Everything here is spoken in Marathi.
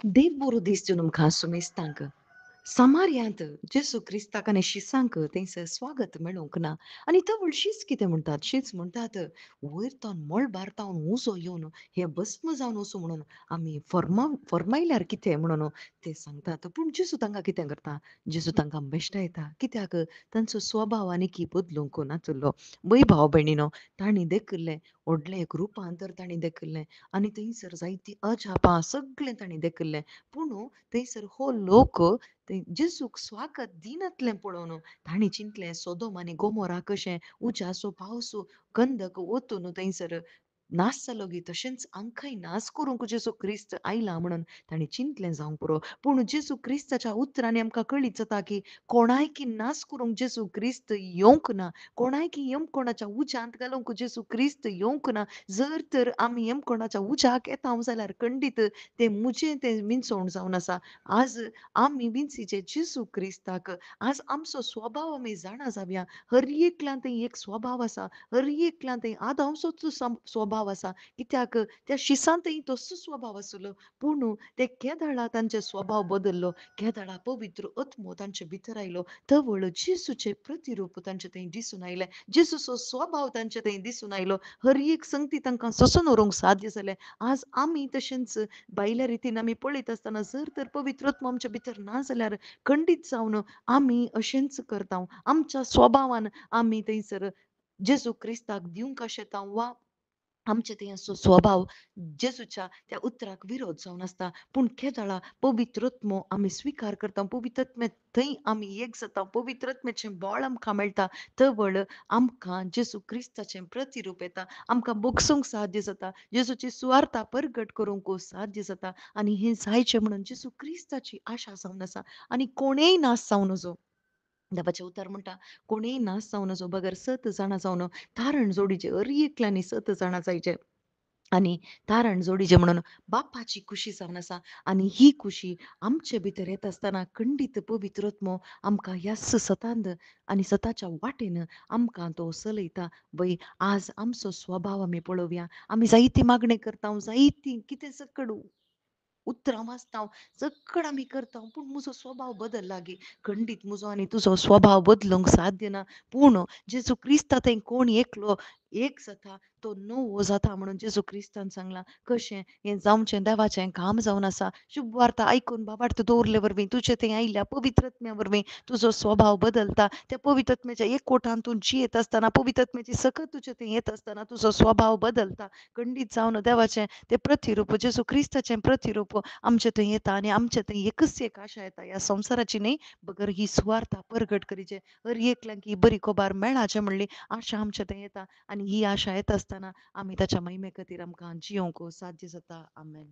देव बरो दीस तुमकां सुमेस्तांक समार्यांत जेसू क्रिस्ताक आनी शिसांक थंयसर स्वागत मेळोंक ना आनी तो शीच कितें म्हणटात शीच म्हणटात वयर तो मळ बारतावन उजो येवन हे भस्म जावन वचूं म्हणून आमी फर्मायल्यार कितें म्हणून ते सांगतात पूण जेसू तांकां कितें करता जेसू तांकां बेश्टायता कित्याक तांचो स्वभाव आनीक बदलूंक नासलो वय भाव भयणीनो तांणी देखिल्लें व्हडलें एक रुपांतर तांणी देखिल्लें आनी थंयसर जायतीं अजापां सगळें तांणी देखिल्लें पूण थंयसर हो लोक जेजूक स्वागत दिनातलें पळोवन तांणी चिंतलें सोदोम आनी गोमोरा कशें उज्याचो पावसो गंधक ओतून थंयसर नास जालो गी तशेंच आमकांय नास करूंक जेजू क्रिस्त आयला म्हणून तांणी चिंतलें जावं पुरो पूण जेजू क्रिस्ताच्या उतरांनी आमकां कळीत जाता की कोणायकी नास करूंक जेजू क्रिस्त येवंक ना कोणायकी कोणाच्या उज्यांत घालूंक जेजू क्रिस्त येवंक ना जर तर आमी कोणाच्या उज्याक येता जाल्यार खंडीत ते मुजें तें विंचोवण जावन आसा आज आमी विंचीचे जेजू क्रिस्ताक आज आमचो स्वभाव आमी जाणा जावया हर एकल्यान थंय एक स्वभाव आसा हर एकल्यान थंय आदांचोच स्वभाव आसा कित्याक त्या शिसांतय तसो स्वभाव आसलो पूण ते केदाळा तांचे स्वभाव बदललो केदाळा पवित्र आत्मो तांचे भितर आयलो तवळ जेजूचे प्रतिरूप तांचे थंय दिसून आयलें जेजूचो स्वभाव तांचे थंय दिसून आयलो हर एक संगती तांकां सोंसून व्हरूंक साध्य जालें आज आमी तशेंच भायल्या रितीन आमी पळयत आसतना जर तर पवित्र आत्मो आमच्या भितर ना जाल्यार खंडीत जावन आमी अशेंच करता आमच्या स्वभावान आमी थंयसर जेजू क्रिस्ताक दिवंक शकता वा आमचे थंय असो स्वभाव जेजूच्या त्या उतराक विरोध जावन आसता पूण केदाळा पवित्र आत्मो आमी स्विकार करता पवित्र आत्मे थंय आमी एक जाता पवित्र आत्म्याचें बळ आमकां मेळटा तवळ आमकां जेजू क्रिस्ताचें प्रतिरूप येता आमकां बोगसूंक साध्य जाता जेजूची सुवार्ता परगट करूंक साध्य जाता आनी हें जायचें म्हणून जेजू क्रिस्ताची आशा जावन आसा आनी कोणेय नास जावन नजो देवाचे उतार म्हणटा कोणीय नास जावन नजो बगर 7 जाणां जावन तारण जोडीचे हर एकल्यांनी 7 जाणां जायचे आनी तारण जोडीचे म्हणून बापाची खुशी जावन आसा आनी ही खुशी आमचे भितर येता आसतना खंडीत पवित्र आत्मो आमकां ह्या सतांत आनी सताच्या वाटेन आमकां तो चलयता वय आज आमचो स्वभाव आमी पळोवया आमी जायती मागणी करता जायती कितें सकड उतरां वाचता सकड आमी करता पूण म्हजो स्वभाव बदलला गे खंडीत म्हजो आनी तुजो स्वभाव बदलूंक साध्य ना पूण जेजू क्रिस्ता थंय कोण एकलो एक जाता तो णव जाता म्हणून जेजू क्रिस्तान सांगला कशें हें जावचें देवाचें काम जावन आसा शुभ वार्ता आयकून बाबार्थ दवरले वरवीं तुजे थंय आयिल्ल्या पवित्र आत्म्या वरवीं तुजो स्वभाव बदलता त्या पवित्र आत्म्याच्या एकवटान तूं जियेत आसतना पवित्र आत्म्याची सकत तुजे थंय येत आसतना तुजो स्वभाव बदलता खंडीत जावन देवाचें तें प्रतिरूप जेजू क्रिस्ताचें प्रतिरूप आमचे थंय येता आनी आमचे थंय एकच एक आशा येता ह्या संवसाराची न्हय बगर ही सुवार्ता परगट करीचे हर एकल्यांक ही बरी खबर मेळाचें म्हणली आशा आमचे थंय येता आनी ही आशा येता आसतना आमी ताच्या महिमे खातीर आमकां जियोंक साध्य जाता आमेन